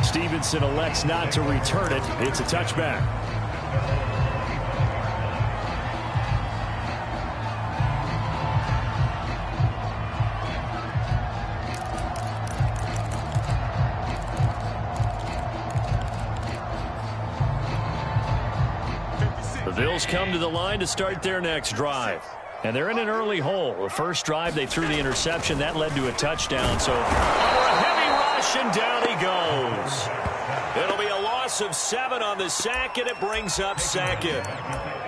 Stevenson elects not to return it. It's a touchback. The Bills come to the line to start their next drive. And they're in an early hole. The first drive, they threw the interception. That led to a touchdown. So, a heavy rush, and down he goes. It'll be a loss of 7 on the sack, and it brings up second.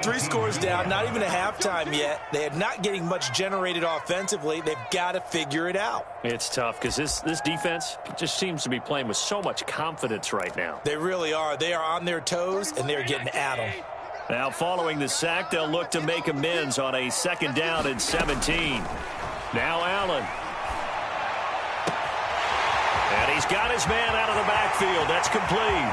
3 scores down, not even a halftime yet. They are not getting much generated offensively. They've got to figure it out. It's tough because this defense just seems to be playing with so much confidence right now. They really are. They are on their toes, and they're getting at them. Now, following the sack, they'll look to make amends on a 2nd down and 17. Now Allen. And he's got his man out of the backfield. That's complete.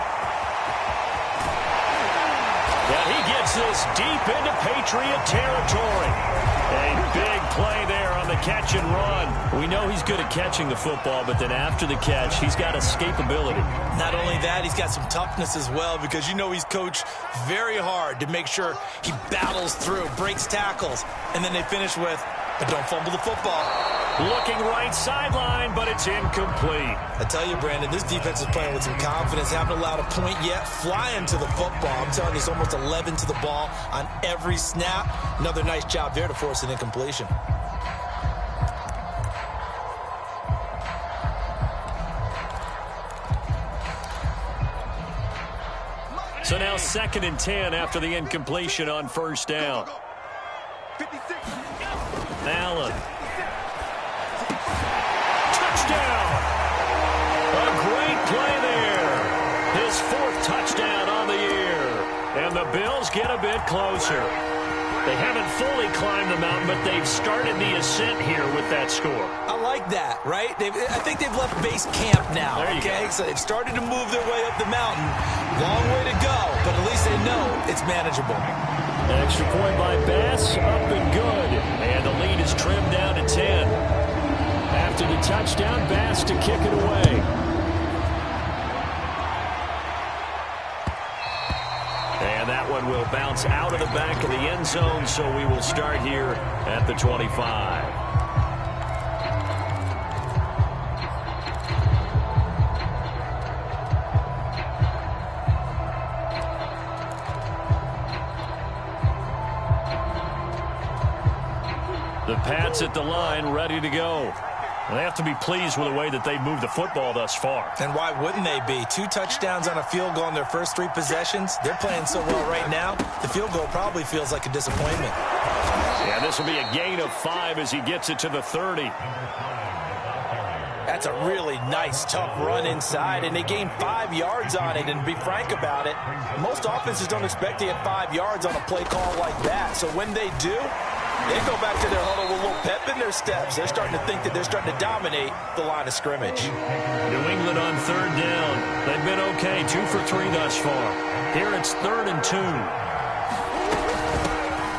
And he gets this deep into Patriot territory. A big play there on the catch and run. We know he's good at catching the football, but then after the catch, he's got escapability. Not only that, he's got some toughness as well, because you know he's coached very hard to make sure he battles through, breaks tackles, and then they finish with, but don't fumble the football. Looking right sideline, but it's incomplete. I tell you, Brandon, this defense is playing with some confidence. Haven't allowed a point yet. Flying to the football. I'm telling you, it's almost 11 to the ball on every snap. Another nice job there to force an incompletion. So now 2nd and 10 after the incompletion on 1st down. Allen. Touchdown! A great play there. His 4th touchdown on the year. And the Bills get a bit closer. They haven't fully climbed the mountain, but they've started the ascent here with that score. I like that, right? I think they've left base camp now, okay? So they've started to move their way up the mountain. Long way to go, but at least they know it's manageable. Extra point by Bass, up and good. And the lead is trimmed down to 10. After the touchdown, Bass to kick it away. And that one will bounce out of the back of the end zone, so we will start here at the 25. The Pats at the line, ready to go. They have to be pleased with the way that they've moved the football thus far. And why wouldn't they be? 2 touchdowns on a field goal in their first 3 possessions. They're playing so well right now, the field goal probably feels like a disappointment. Yeah, this will be a gain of 5 as he gets it to the 30. That's a really nice, tough run inside, and they gained 5 yards on it. And to be frank about it, most offenses don't expect to get 5 yards on a play call like that. So when they do, they go back to their huddle with a little pep in their steps. They're starting to think that they're starting to dominate the line of scrimmage. New England on 3rd down. They've been okay, 2 for 3 thus far. Here it's 3rd and 2.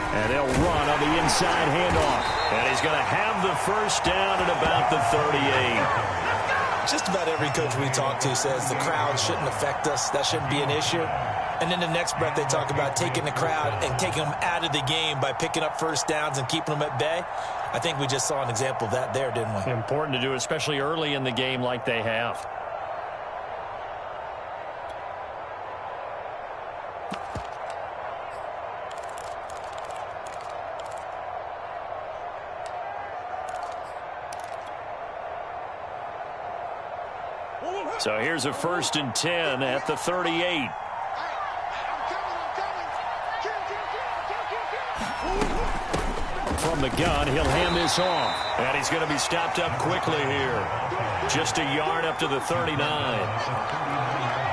And they'll run on the inside handoff. And he's going to have the 1st down at about the 38. Just about every coach we talk to says the crowd shouldn't affect us. That shouldn't be an issue. And then the next breath they talk about taking the crowd and taking them out of the game by picking up 1st downs and keeping them at bay. I think we just saw an example of that there, didn't we? Important to do, especially early in the game like they have. So here's a 1st and 10 at the 38. From the gun, he'll hand this off. And he's going to be stopped up quickly here. Just a yard up to the 39.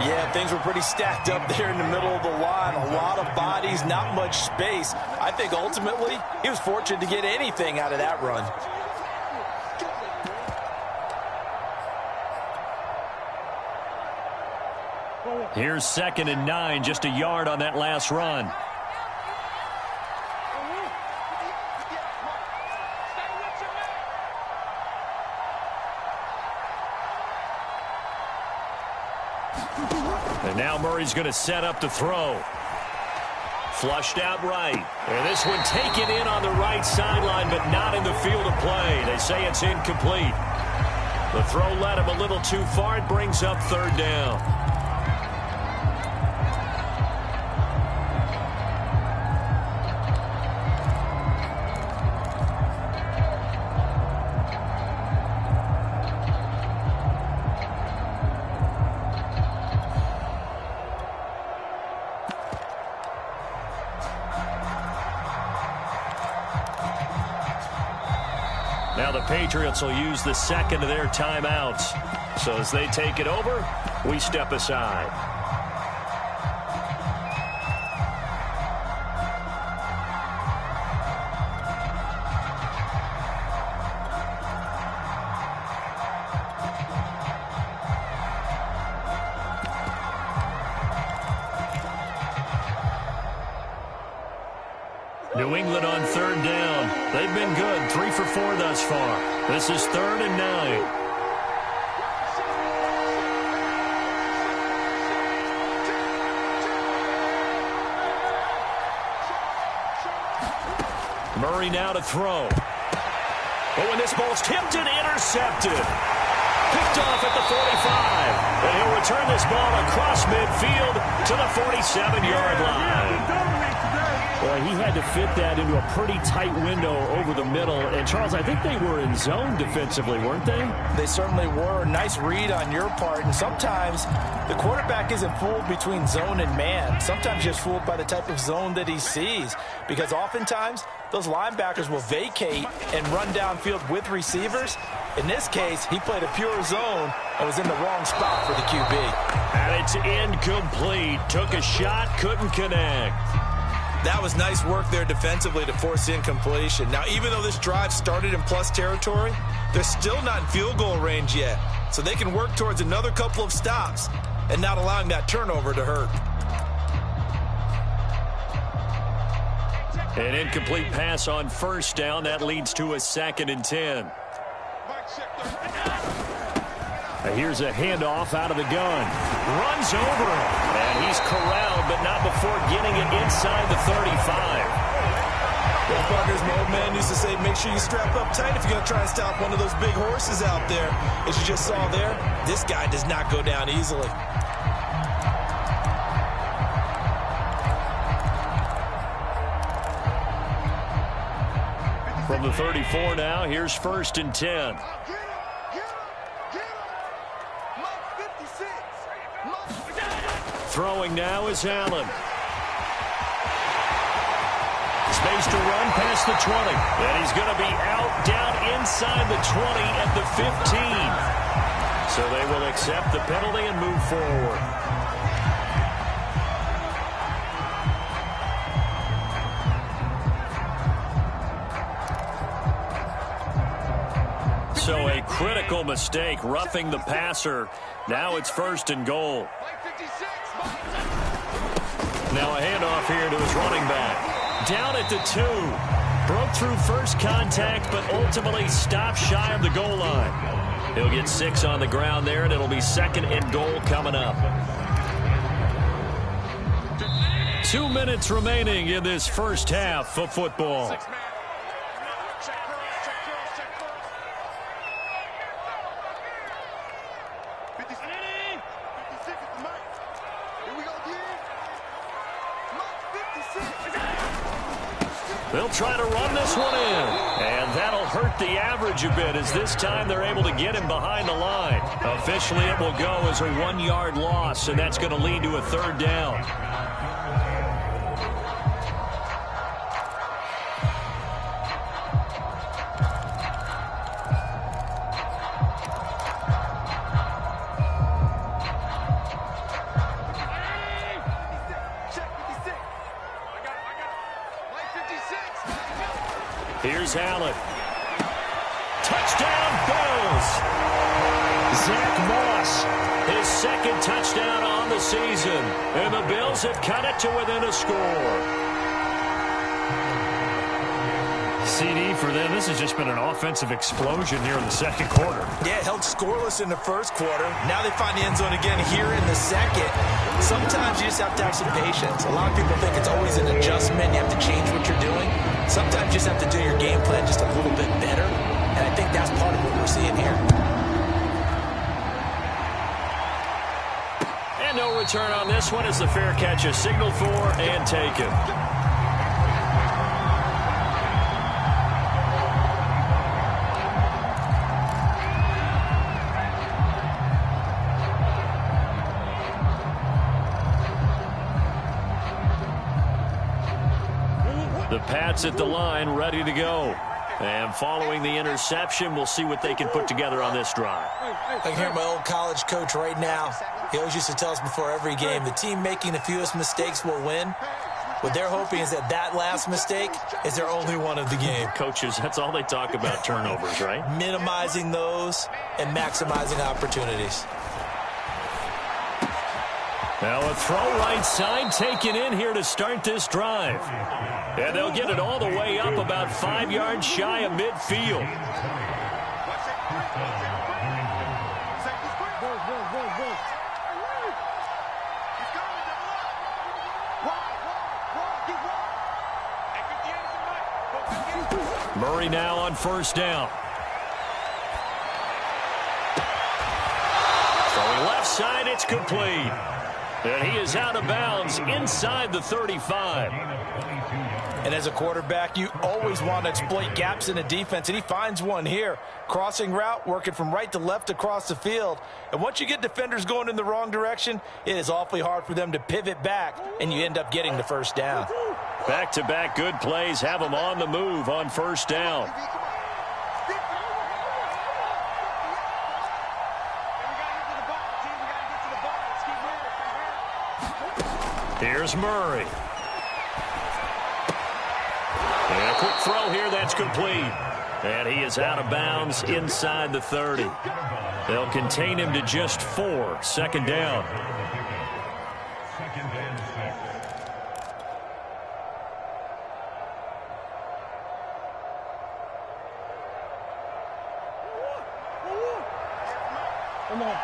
Yeah, things were pretty stacked up there in the middle of the line. A lot of bodies, not much space. I think ultimately he was fortunate to get anything out of that run. Here's 2nd and 9, just a yard on that last run. And now Murray's going to set up to throw. Flushed out right. And this one taken in on the right sideline, but not in the field of play. They say it's incomplete. The throw led him a little too far. It brings up third down. Now the Patriots will use the second of their timeouts. So as they take it over, we step aside. New England on third down. They've been good, 3 for 4 thus far. This is 3rd and 9. Murray now to throw. Oh, and this ball's tipped and intercepted. Picked off at the 45. And he'll return this ball across midfield to the 47-yard line. Well, he had to fit that into a pretty tight window over the middle. And, Charles, I think they were in zone defensively, weren't they? They certainly were. Nice read on your part. And sometimes the quarterback isn't fooled between zone and man. Sometimes just fooled by the type of zone that he sees. Because oftentimes, those linebackers will vacate and run downfield with receivers. In this case, he played a pure zone and was in the wrong spot for the QB. And it's incomplete. Took a shot, couldn't connect. That was nice work there defensively to force incompletion. Now, even though this drive started in plus territory, they're still not in field goal range yet. So they can work towards another couple of stops and not allowing that turnover to hurt. An incomplete pass on first down. That leads to a 2nd and 10. Here's a handoff out of the gun. Runs over him. And he's corralled, but not before getting it inside the 35. Well, partners, my old man used to say, make sure you strap up tight if you're going to try and stop one of those big horses out there. As you just saw there, this guy does not go down easily. From the 34 now, here's 1st and 10. Throwing now is Allen. Space to run past the 20. And he's going to be out down inside the 20 at the 15. So they will accept the penalty and move forward. So a critical mistake, roughing the passer. Now it's 1st and goal. Now a handoff here to his running back. Down at the 2. Broke through first contact, but ultimately stopped shy of the goal line. He'll get 6 on the ground there, and it'll be 2nd and goal coming up. 2 minutes remaining in this first half of football. They'll try to run this one in. And that'll hurt the average a bit, as this time they're able to get him behind the line. Officially, it will go as a 1-yard loss, and that's going to lead to a 3rd down. Here's Allen. Touchdown, Bills. Zach Moss, his 2nd touchdown on the season. And the Bills have cut it to within a score. CD for them. This has just been an offensive explosion here in the second quarter. Yeah, held scoreless in the first quarter. Now they find the end zone again here in the second. Sometimes you just have to have some patience. A lot of people think it's always an adjustment. You have to change what you're doing. Sometimes you just have to do your game plan just a little bit better. And I think that's part of what we're seeing here. And no return on this one as the fair catch is signaled for and taken. The Pats at the line, ready to go. And following the interception, we'll see what they can put together on this drive. I can hear my old college coach right now. He always used to tell us before every game, the team making the fewest mistakes will win. What they're hoping is that that last mistake is their only one of the game. Coaches, that's all they talk about, turnovers, right? Minimizing those and maximizing opportunities. Now a throw right side taken in here to start this drive. And they'll get it all the way up about 5 yards shy of midfield. Murray now on first down. Throwing left side, it's complete. And he is out of bounds inside the 35. And as a quarterback, you always want to exploit gaps in the defense, and he finds one here. Crossing route, working from right to left across the field. And once you get defenders going in the wrong direction, it is awfully hard for them to pivot back, and you end up getting the first down. Back-to-back good plays have them on the move on first down. Here's Murray. And a quick throw here, that's complete. And he is out of bounds inside the 30. They'll contain him to just 4. Second down. Come on.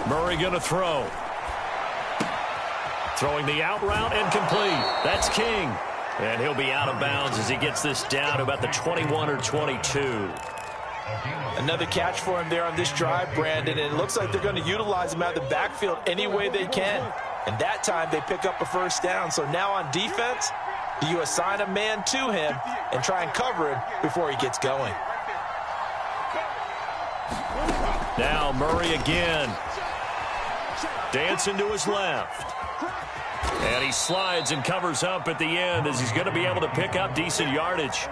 Murray going to throw. Throwing the out route and complete. That's King. And he'll be out of bounds as he gets this down to about the 21 or 22. Another catch for him there on this drive, Brandon, and it looks like they're going to utilize him out of the backfield any way they can. And that time they pick up a first down. So now on defense, do you assign a man to him and try and cover him before he gets going? Now Murray again. Dancing to his left. And he slides and covers up at the end as he's going to be able to pick up decent yardage.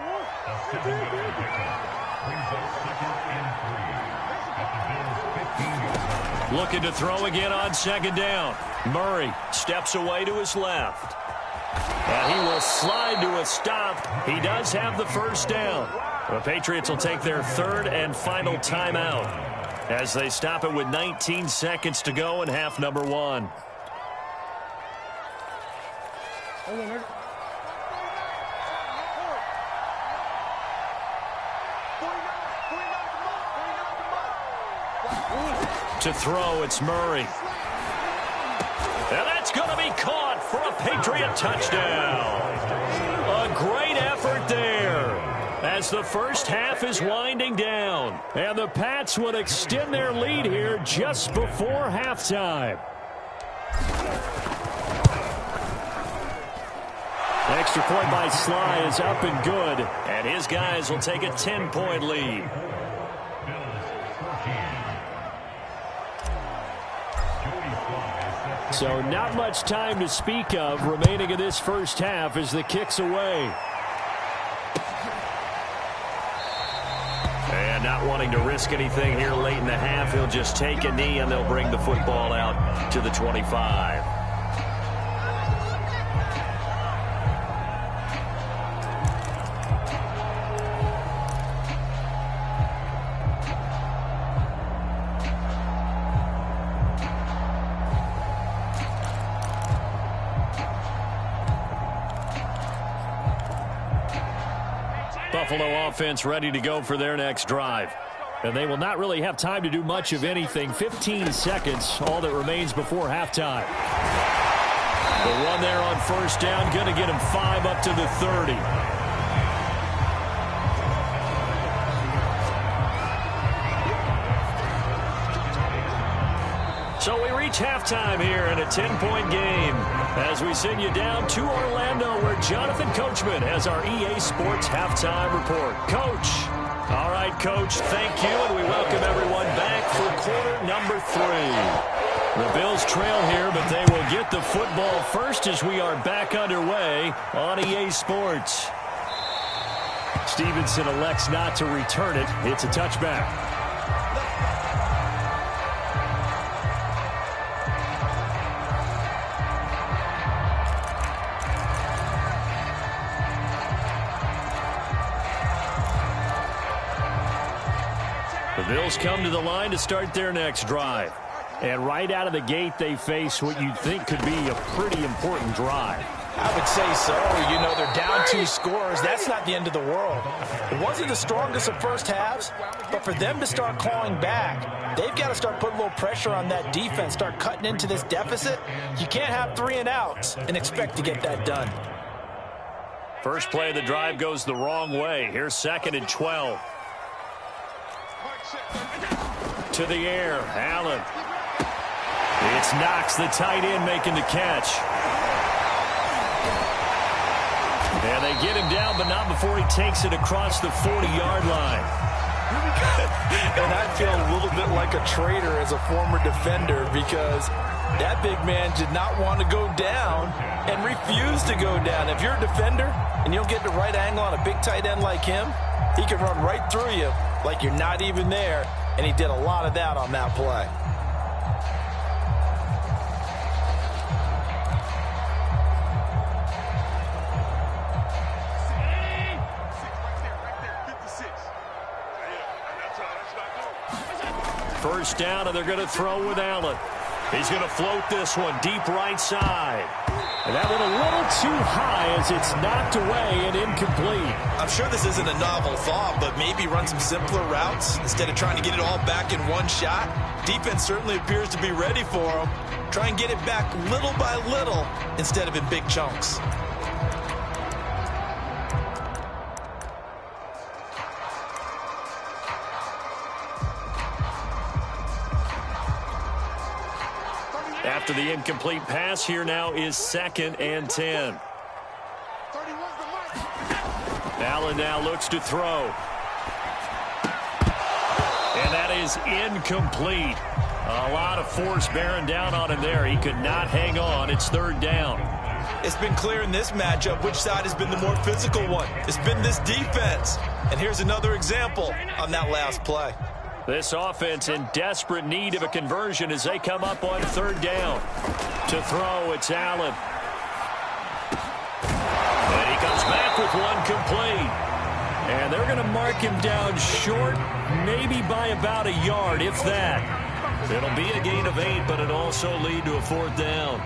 Looking to throw again on second down. Murray steps away to his left. And he will slide to a stop. He does have the first down. The Patriots will take their third and final timeout as they stop it with 19 seconds to go in half number 1. To throw, it's Murray. And that's going to be caught for a Patriot touchdown. A great effort there as the first half is winding down. And the Pats would extend their lead here just before halftime. Extra point by Sly is up and good. And his guys will take a 10-point lead. So not much time to speak of remaining in this first half as the kick's away. And not wanting to risk anything here late in the half, he'll just take a knee and they'll bring the football out to the 25. Buffalo offense ready to go for their next drive. And they will not really have time to do much of anything. 15 seconds, all that remains before halftime. The run there on first down, going to get him 5 up to the 30. So we reach halftime here in a 10-point game as we send you down to Orlando where Jonathan Coachman has our EA Sports halftime report. Coach. All right, Coach, thank you, and we welcome everyone back for quarter number 3. The Bills trail here, but they will get the football first as we are back underway on EA Sports. Stevenson elects not to return it. It's a touchback. The Bills come to the line to start their next drive. And right out of the gate, they face what you'd think could be a pretty important drive. I would say so. You know, they're down 2 scores. That's not the end of the world. It wasn't the strongest of first halves, but for them to start clawing back, they've got to start putting a little pressure on that defense, start cutting into this deficit. You can't have 3 and outs and expect to get that done. First play of the drive goes the wrong way. Here's 2nd and 12. To the air, Allen. It's Knox, the tight end, making the catch. And they get him down, but not before he takes it across the 40-yard line. And I feel a little bit like a traitor as a former defender because that big man did not want to go down and refused to go down. If you're a defender and you don't get the right angle on a big tight end like him, he can run right through you like you're not even there, and he did a lot of that on that play. First down, and they're going to throw with Allen. He's going to float this one deep right side. And that one a little too high as it's knocked away and incomplete. I'm sure this isn't a novel thought, but maybe run some simpler routes instead of trying to get it all back in one shot. Defense certainly appears to be ready for him. Try and get it back little by little instead of in big chunks. After the incomplete pass, here now is 2nd and 10. Allen now looks to throw. And that is incomplete. A lot of force bearing down on him there. He could not hang on. It's 3rd down. It's been clear in this matchup which side has been the more physical one. It's been this defense. And here's another example on that last play. This offense in desperate need of a conversion as they come up on 3rd down. To throw, it's Allen. And he comes back with one complete. And they're going to mark him down short, maybe by about a yard, if that. It'll be a gain of 8, but it'll also lead to a 4th down.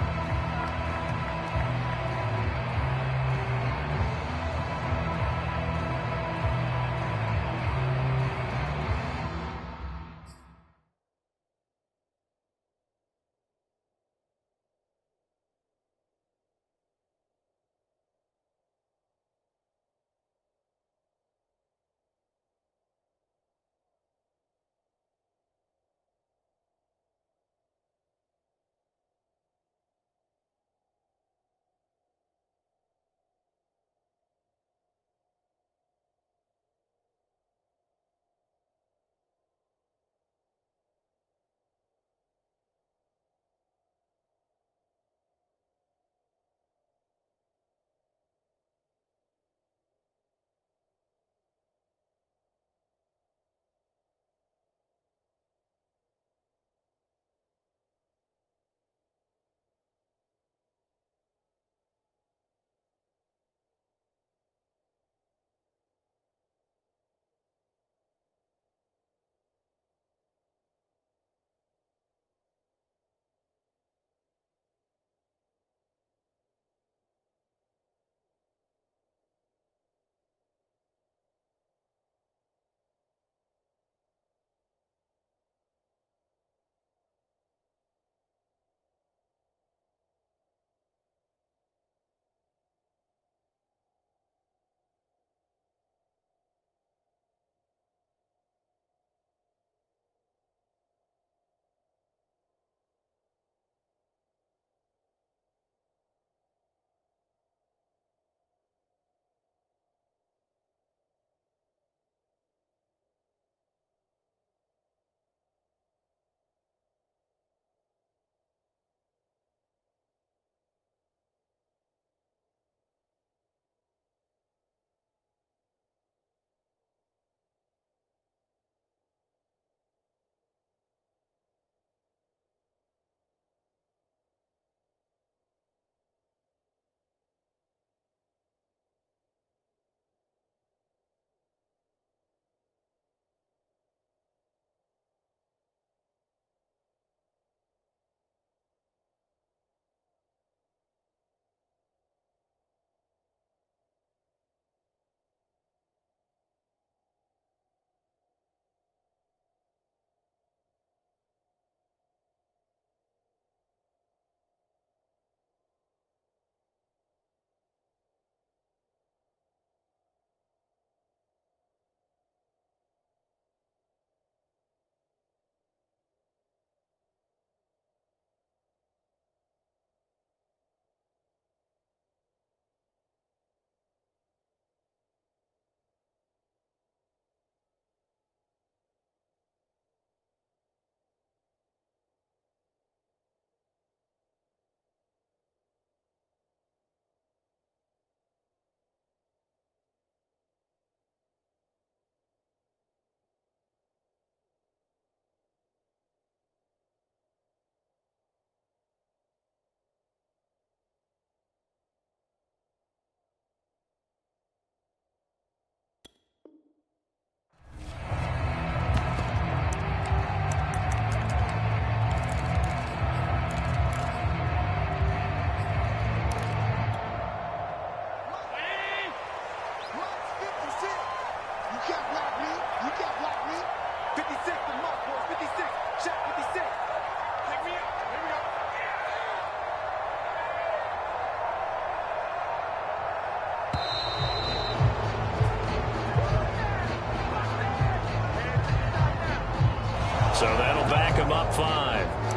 So that'll back him up 5.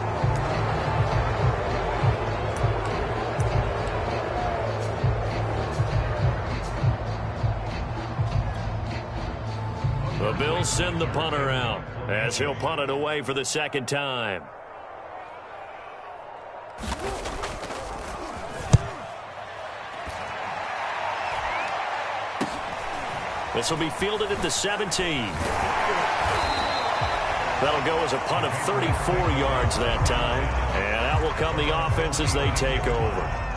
The Bills send the punter out as he'll punt it away for the second time. This will be fielded at the 17. That'll go as a punt of 34 yards that time. And out will come the offense as they take over.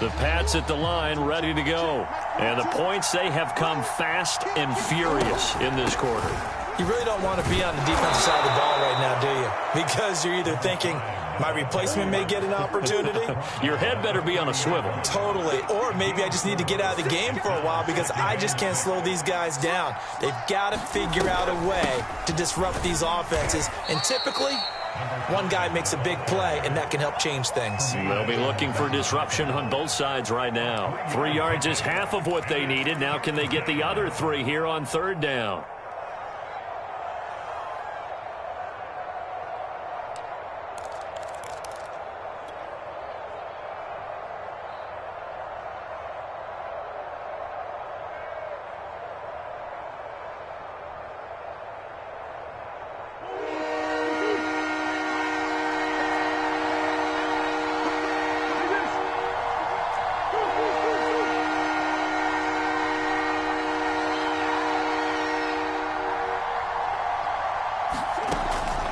The Pats at the line, ready to go. And the points, they have come fast and furious in this quarter. You really don't want to be on the defensive side of the ball right now, do you? Because you're either thinking, my replacement may get an opportunity. Your head better be on a swivel. Totally. Or maybe I just need to get out of the game for a while because I just can't slow these guys down. They've got to figure out a way to disrupt these offenses. And typically, one guy makes a big play, and that can help change things. They'll be looking for disruption on both sides right now. 3 yards is half of what they needed. Now can they get the other 3 here on third down?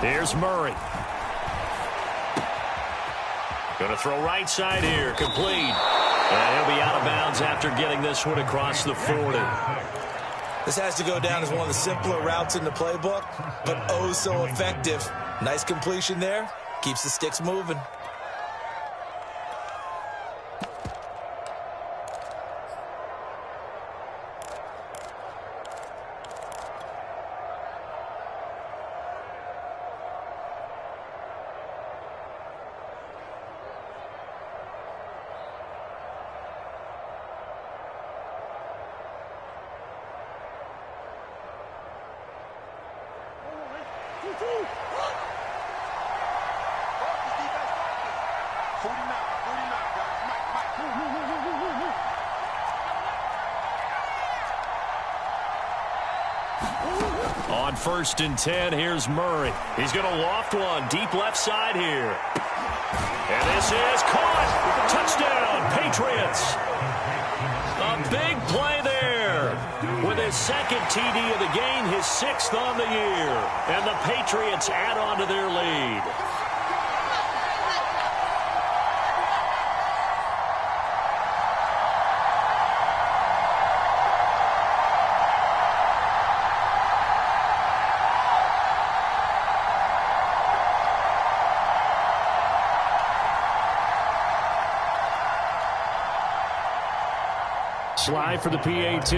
Here's Murray. Going to throw right side here. Complete. And he'll be out of bounds after getting this one across the 40. This has to go down as one of the simpler routes in the playbook, but oh so effective. Nice completion there. Keeps the sticks moving. On 1st and 10, here's Murray. He's going to loft one deep left side here. And this is caught. Touchdown, Patriots. A big play there. With his second TD of the game, his 6th on the year. And the Patriots add on to their lead. Slide for the PAT.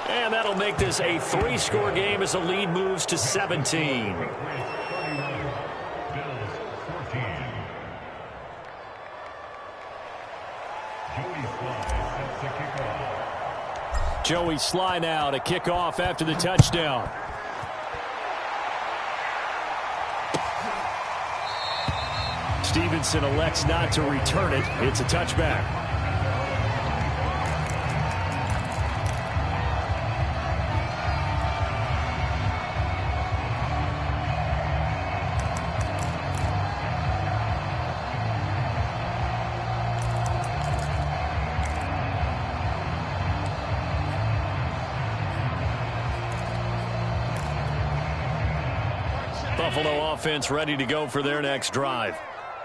And that'll make this a 3-score game as the lead moves to 17. Joey Sly now to kick off after the touchdown. Stevenson elects not to return it. It's a touchback. Buffalo offense ready to go for their next drive.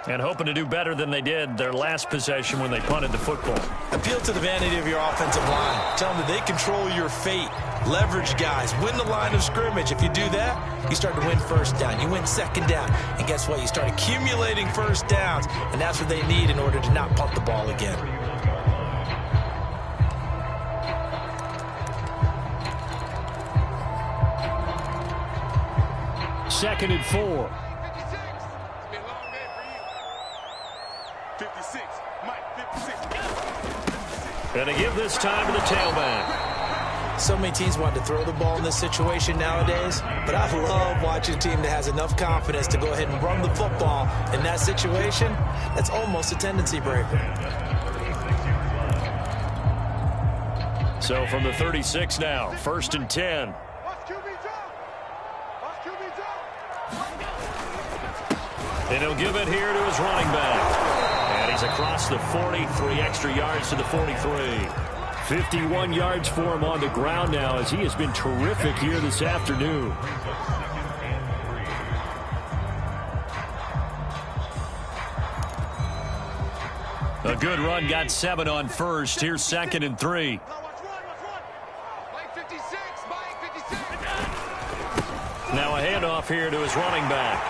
And hoping to do better than they did their last possession when they punted the football. Appeal to the vanity of your offensive line. Tell them that they control your fate. Leverage guys. Win the line of scrimmage. If you do that, you start to win first down. You win second down. And guess what? You start accumulating first downs. And that's what they need in order to not punt the ball again. Second and 4. 56. Mike, 56. And to give this time to the tailback. So many teams want to throw the ball in this situation nowadays, but I love watching a team that has enough confidence to go ahead and run the football in that situation. That's almost a tendency breaker. So from the 36 now, 1st and 10. And he'll give it here to his running back. And he's across the 40, 3 extra yards to the 43. 51 yards for him on the ground now as he has been terrific here this afternoon. A good run, got 7 on first. Here's 2nd and 3. Now a handoff here to his running back.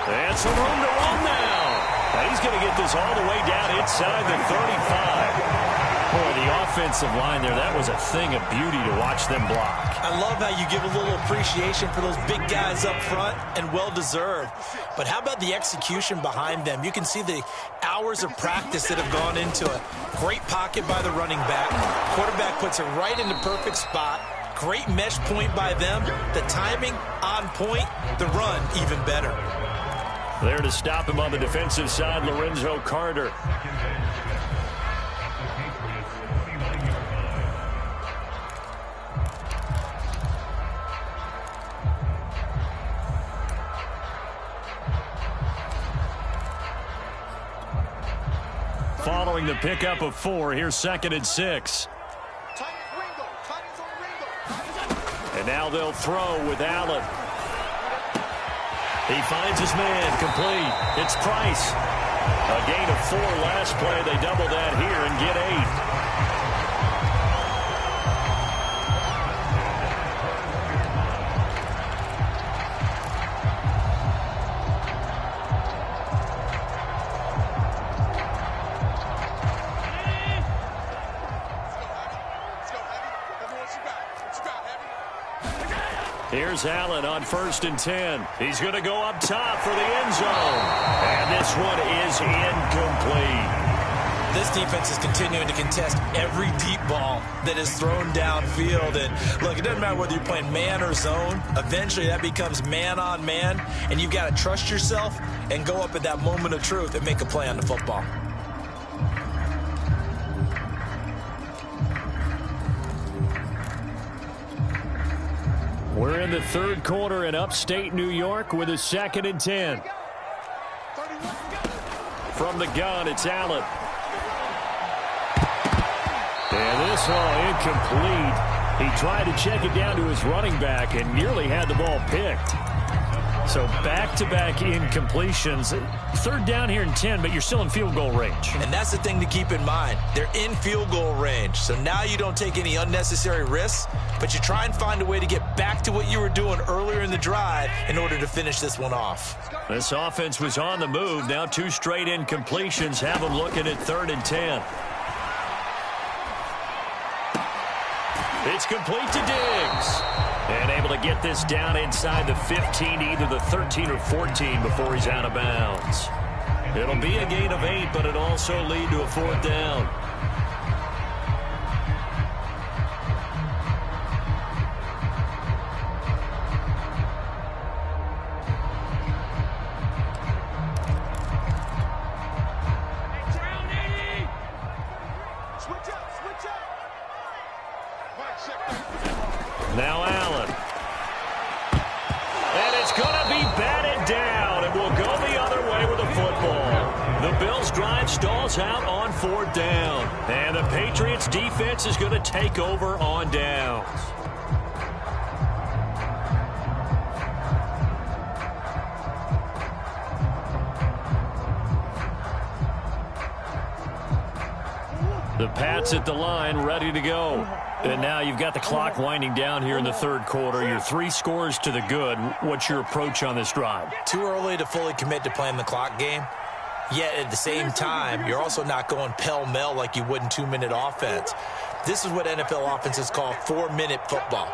And some room to run now. And he's going to get this all the way down inside the 35. Boy, the offensive line there, that was a thing of beauty to watch them block. I love how you give a little appreciation for those big guys up front, and well-deserved. But how about the execution behind them? You can see the hours of practice that have gone into it. Great pocket by the running back. Quarterback puts it right in the perfect spot. Great mesh point by them. The timing on point. The run even better. There to stop him on the defensive side, Lorenzo Carter. Following the pickup of 4, here's 2nd and 6. And now they'll throw with Allen. He finds his man, complete. It's Price. A gain of 4 last play. They double that here and get 8. Here's Allen on 1st and 10. He's going to go up top for the end zone. And this one is incomplete. This defense is continuing to contest every deep ball that is thrown downfield. And look, it doesn't matter whether you're playing man or zone. Eventually that becomes man on man. And you've got to trust yourself and go up at that moment of truth and make a play on the football. We're in the 3rd quarter in upstate New York with a 2nd and 10. From the gun, it's Allen. And this one incomplete. He tried to check it down to his running back and nearly had the ball picked. So back-to-back incompletions. 3rd down here and 10, but you're still in field goal range. And that's the thing to keep in mind. They're in field goal range. So now you don't take any unnecessary risks, but you try and find a way to get back to what you were doing earlier in the drive in order to finish this one off. This offense was on the move. Now 2 straight incompletions have them looking at 3rd and 10. It's complete to Diggs. And able to get this down inside the 15, either the 13 or 14 before he's out of bounds. It'll be a gain of 8, but it'll also lead to a 4th down. Now Allen. And it's going to be batted down, and we'll go the other way with the football. The Bills drive stalls out on 4th down. And the Patriots defense is going to take over on downs. The Pats at the line, ready to go. And now you've got the clock winding down here in the third quarter. You're 3 scores to the good. What's your approach on this drive? Too early to fully commit to playing the clock game. Yet at the same time, you're also not going pell-mell like you would in 2-minute offense. This is what NFL offenses call 4-minute football.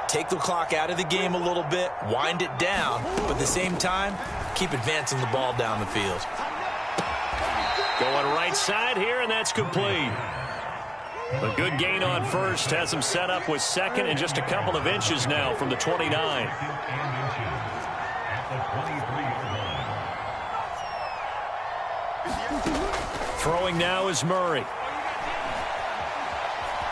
Take the clock out of the game a little bit, wind it down, but at the same time, keep advancing the ball down the field. Going right side here, and that's complete. A good gain on first, has him set up with second and just a couple of inches now from the 29. Throwing now is Murray.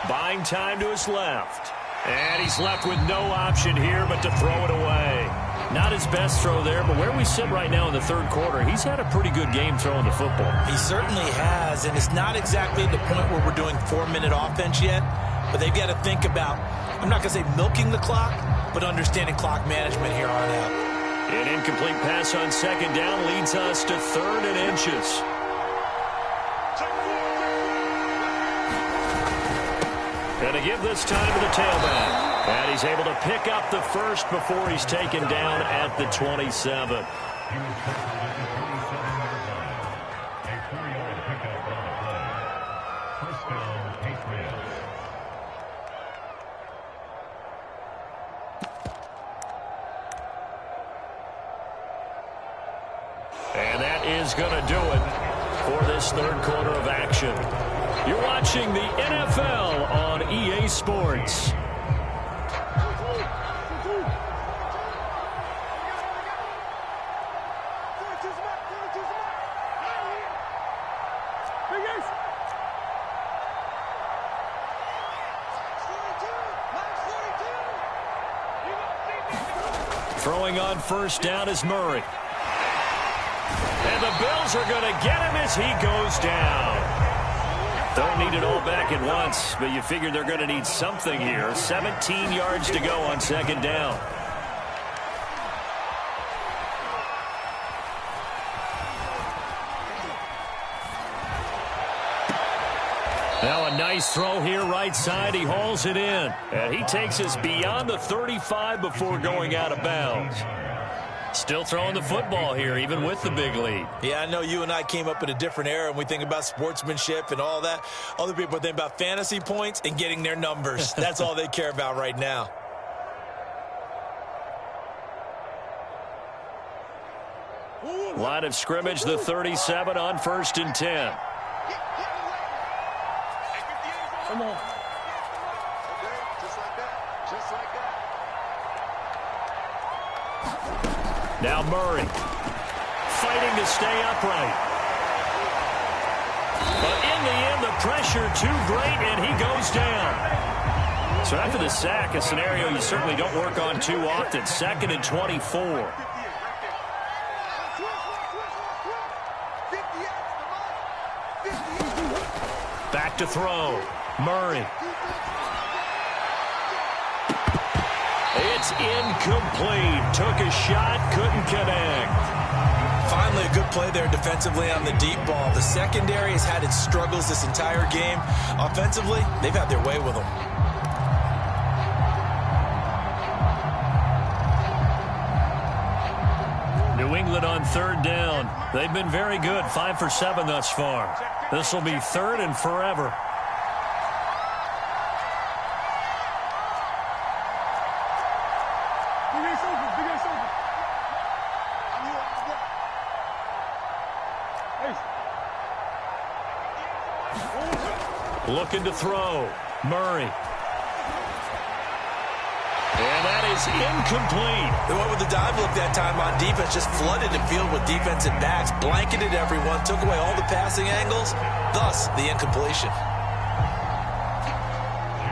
Buying time to his left. And he's left with no option here but to throw it away. Not his best throw there, but where we sit right now in the third quarter, he's had a pretty good game throwing the football. He certainly has, and it's not exactly at the point where we're doing 4-minute offense yet, but they've got to think about, I'm not going to say milking the clock, but understanding clock management here on out. An incomplete pass on second down leads us to 3rd and inches. And to give this time to the tailback. And he's able to pick up the first before he's taken down at the 27. And that is going to do it for this third quarter of action. You're watching the NFL on EA Sports. Throwing on first down is Murray. And the Bills are going to get him as he goes down. Don't need it all back at once, but you figure they're going to need something here. 17 yards to go on second down. Now a nice throw here right side. He hauls it in. And he takes us beyond the 35 before going out of bounds. Still throwing the football here, even with the big lead. Yeah, I know you and I came up in a different era, and we think about sportsmanship and all that. Other people think about fantasy points and getting their numbers. That's all they care about right now. Line of scrimmage, the 37 on 1st and 10. Come on. Just like that. Just like that. Now Murray fighting to stay upright. But in the end, the pressure too great, and he goes down. So after the sack, a scenario you certainly don't work on too often. 2nd and 24. Back to throw. Murray. It's incomplete. Took a shot, couldn't connect. Finally, a good play there defensively on the deep ball. The secondary has had its struggles this entire game. Offensively, they've had their way with them. New England on 3rd down. They've been very good. 5 for 7 thus far. This will be 3rd and forever. Looking to throw. Murray. And that is incomplete. They went with the dive look that time on defense, just flooded the field with defensive backs, blanketed everyone, took away all the passing angles, thus the incompletion.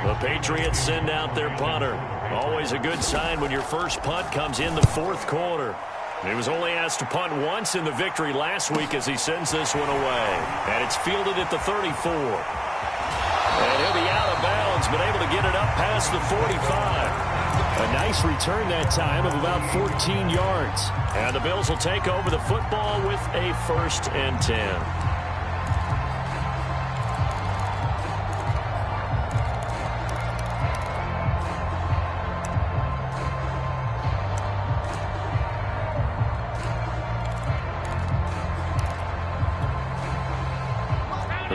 The Patriots send out their punter. Always a good sign when your first punt comes in the 4th quarter. He was only asked to punt once in the victory last week as he sends this one away. And it's fielded at the 34. And he'll be out of bounds, but able to get it up past the 45. A nice return that time of about 14 yards. And the Bills will take over the football with a 1st and 10.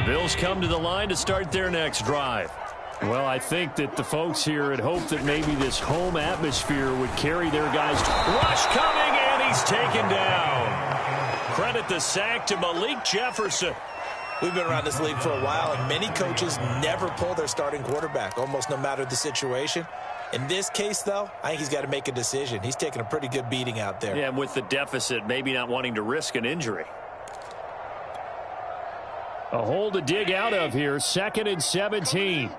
Bills come to the line to start their next drive. Well, I think that the folks here had hoped that maybe this home atmosphere would carry their guys. Rush coming, and he's taken down. Credit the sack to Malik Jefferson. We've been around this league for a while, and many coaches never pull their starting quarterback, almost no matter the situation. In this case, though, I think he's got to make a decision. He's taking a pretty good beating out there. Yeah, and with the deficit, maybe not wanting to risk an injury. A hole to dig out of here, 2nd and 17.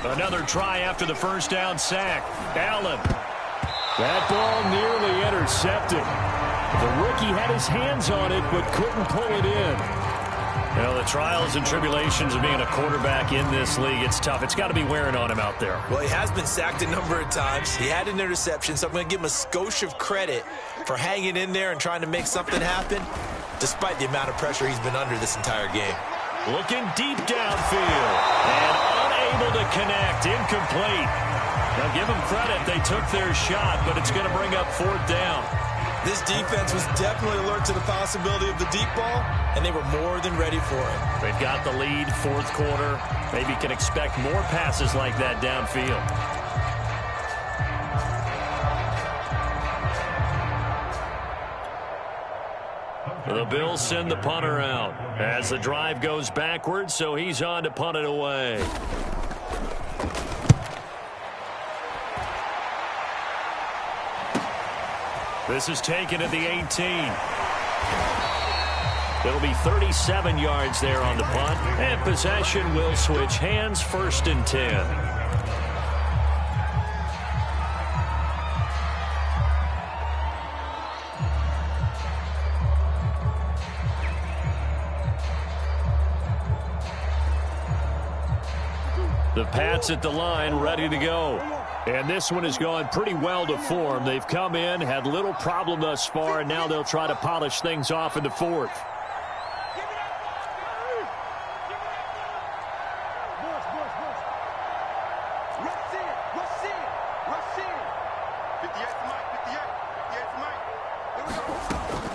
Another try after the first down sack. Allen. That ball nearly intercepted. The rookie had his hands on it, but couldn't pull it in. You know, the trials and tribulations of being a quarterback in this league, it's tough. It's got to be wearing on him out there. Well, he has been sacked a number of times. He had an interception, so I'm going to give him a skosh of credit for hanging in there and trying to make something happen, despite the amount of pressure he's been under this entire game. Looking deep downfield and unable to connect. Incomplete. Now give them credit. They took their shot, but it's going to bring up 4th down. This defense was definitely alert to the possibility of the deep ball, and they were more than ready for it. They've got the lead, 4th quarter. Maybe can expect more passes like that downfield. The Bills send the punter out as the drive goes backwards, so he's on to punt it away. This is taken at the 18. It'll be 37 yards there on the punt, and possession will switch hands, 1st and 10. The Pats at the line, ready to go. And this one has gone pretty well to form. They've come in, had little problem thus far, and now they'll try to polish things off in the 4th.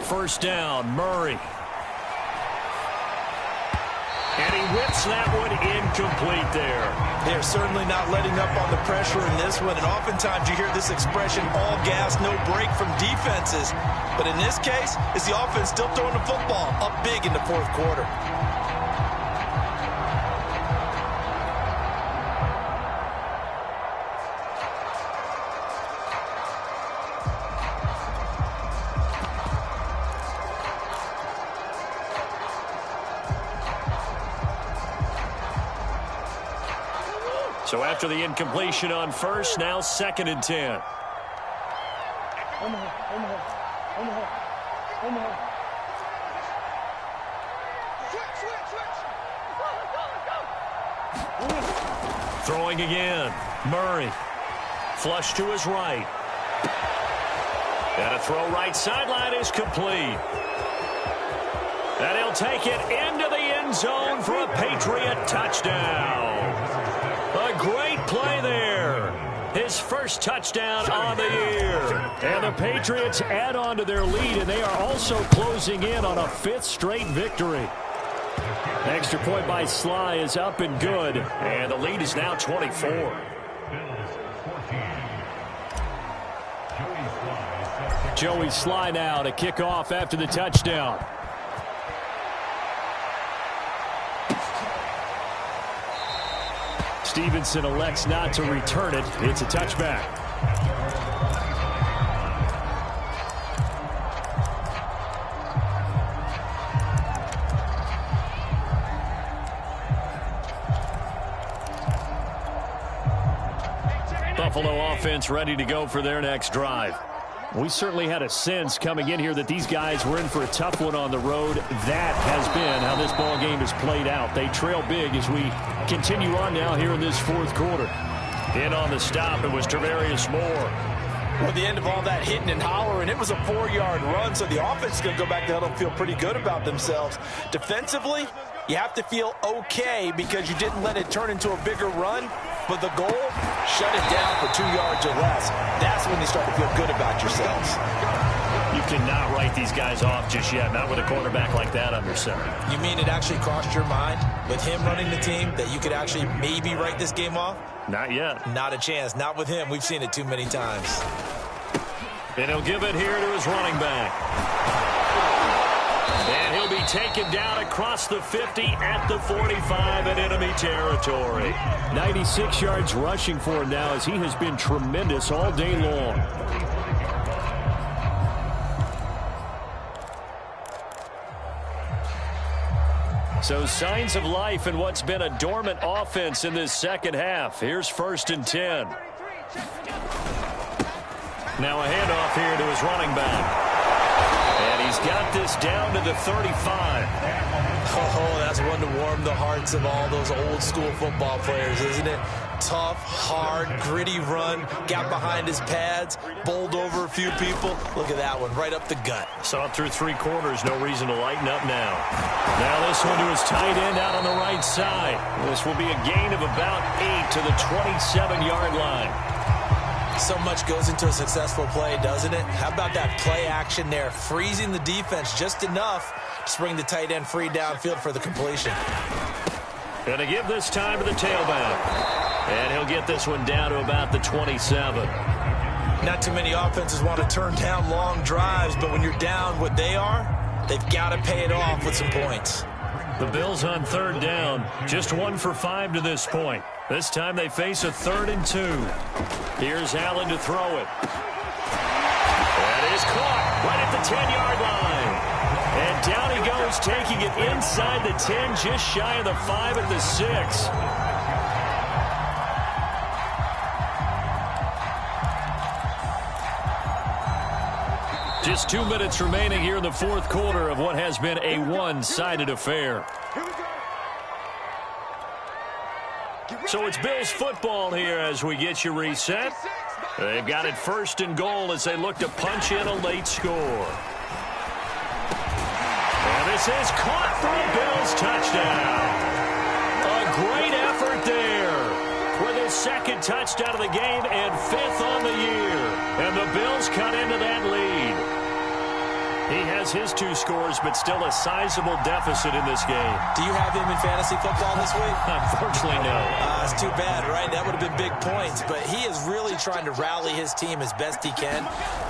First down, Murray. And he whips that one incomplete there. They're certainly not letting up on the pressure in this one, and oftentimes you hear this expression, all gas, no break from defenses. But in this case, it's the offense still throwing the football up big in the 4th quarter. So after the incompletion on first, now 2nd and 10. Throwing again. Murray. Flush to his right. And a throw right sideline is complete. And he'll take it into the end zone for a Patriot touchdown. A great play there. His first touchdown on the year. And the Patriots add on to their lead, and they are also closing in on a 5th straight victory. Extra point by Sly is up and good. And the lead is now 24. Joey Sly now to kick off after the touchdown. Stevenson elects not to return it. It's a touchback. Buffalo offense ready to go for their next drive. We certainly had a sense coming in here that these guys were in for a tough one on the road. That has been how this ball game has played out. They trail big as we continue on now here in this 4th quarter. In on the stop, it was Tarvarius Moore. Well, the end of all that hitting and hollering, it was a 4-yard run, so the offense is going to go back to huddle and feel pretty good about themselves. Defensively, you have to feel okay because you didn't let it turn into a bigger run. But the goal, shut it down for 2 yards or less. That's when you start to feel good about yourselves. You cannot write these guys off just yet, not with a quarterback like that under center. You mean it actually crossed your mind with him running the team that you could actually maybe write this game off? Not yet. Not a chance. Not with him. We've seen it too many times. And he'll give it here to his running back. And he'll be taken down across the 50 at the 45 in enemy territory. 96 yards rushing for him now as he has been tremendous all day long. So signs of life in what's been a dormant offense in this second half. Here's 1st and 10. Now a handoff here to his running back. And he's got this down to the 35. Oh, that's one to warm the hearts of all those old school football players, isn't it? Tough, hard, gritty run, got behind his pads, bowled over a few people. Look at that one, right up the gut. Saw it through 3 quarters, no reason to lighten up now. Now this one to his tight end out on the right side. This will be a gain of about 8 to the 27-yard line. So much goes into a successful play, doesn't it? How about that play action there, freezing the defense just enough to bring the tight end free downfield for the completion. Going to give this time to the tailback. And he'll get this one down to about the 27. Not too many offenses want to turn down long drives, but when you're down what they are, they've got to pay it off with some points. The Bills on 3rd down, just 1 for 5 to this point. This time they face a 3rd and 2. Here's Allen to throw it. That is caught right at the 10-yard line. And down he goes, taking it inside the 10, just shy of the 5 at the 6. Just 2 minutes remaining here in the 4th quarter of what has been a one-sided affair. So it's Bills football here as we get you reset. They've got it 1st and goal as they look to punch in a late score. And this is caught for a Bills touchdown. A great effort there for the 2nd touchdown of the game and 5th on the year. And the Bills cut into that lead. He has his 2 scores, but still a sizable deficit in this game. Do you have him in fantasy football this week? Unfortunately, no. It's too bad, right? That would have been big points, but he is really trying to rally his team as best he can.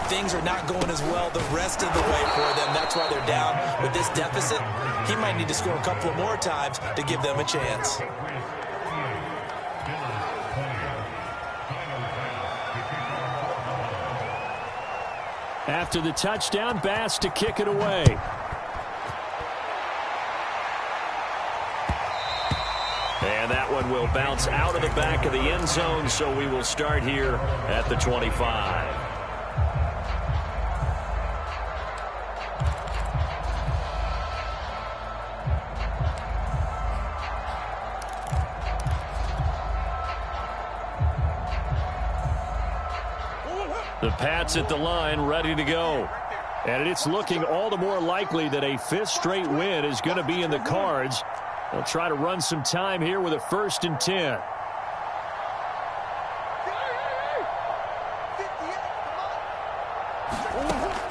Things are not going as well the rest of the way for them. That's why they're down with this deficit. He might need to score a couple more times to give them a chance. After the touchdown, Bass to kick it away. And that one will bounce out of the back of the end zone, so we will start here at the 25. The Pats at the line, ready to go. And it's looking all the more likely that a 5th straight win is going to be in the cards. They'll try to run some time here with a 1st and 10.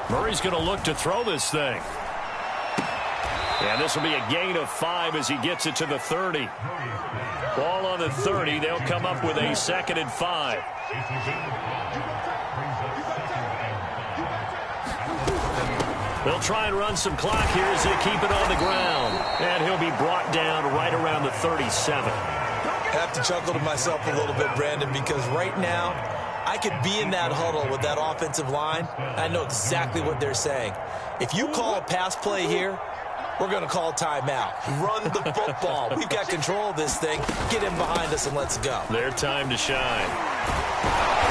Murray's going to look to throw this thing. And this will be a gain of 5 as he gets it to the 30. Ball on the 30. They'll come up with a 2nd and 5. They'll try and run some clock here as they keep it on the ground. And he'll be brought down right around the 37. I have to chuckle to myself a little bit, Brandon, because right now I could be in that huddle with that offensive line. I know exactly what they're saying. If you call a pass play here, we're going to call timeout. Run the football. We've got control of this thing. Get him behind us and let's go. Their time to shine.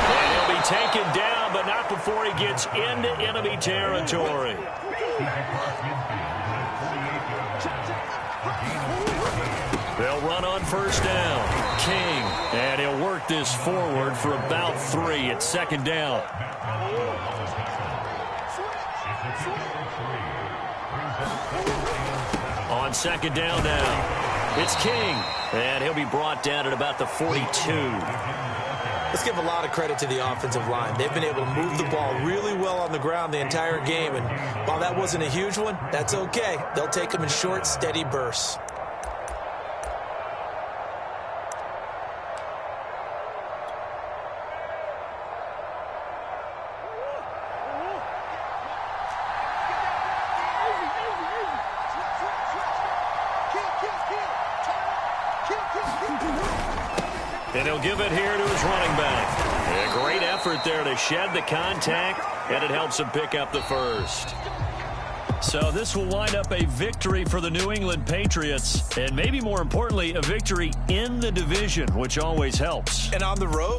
And he'll be taken down, but not before he gets into enemy territory. They'll run on 1st down. King, and he'll work this forward for about 3 at 2nd down. On 2nd down now, it's King, and he'll be brought down at about the 42. Let's give a lot of credit to the offensive line. They've been able to move the ball really well on the ground the entire game, and while that wasn't a huge one, that's okay. They'll take them in short, steady bursts. And he'll give it here to his running back. A great effort there to shed the contact, and it helps him pick up the first. So this will wind up a victory for the New England Patriots, and maybe more importantly, a victory in the division, which always helps. And on the road.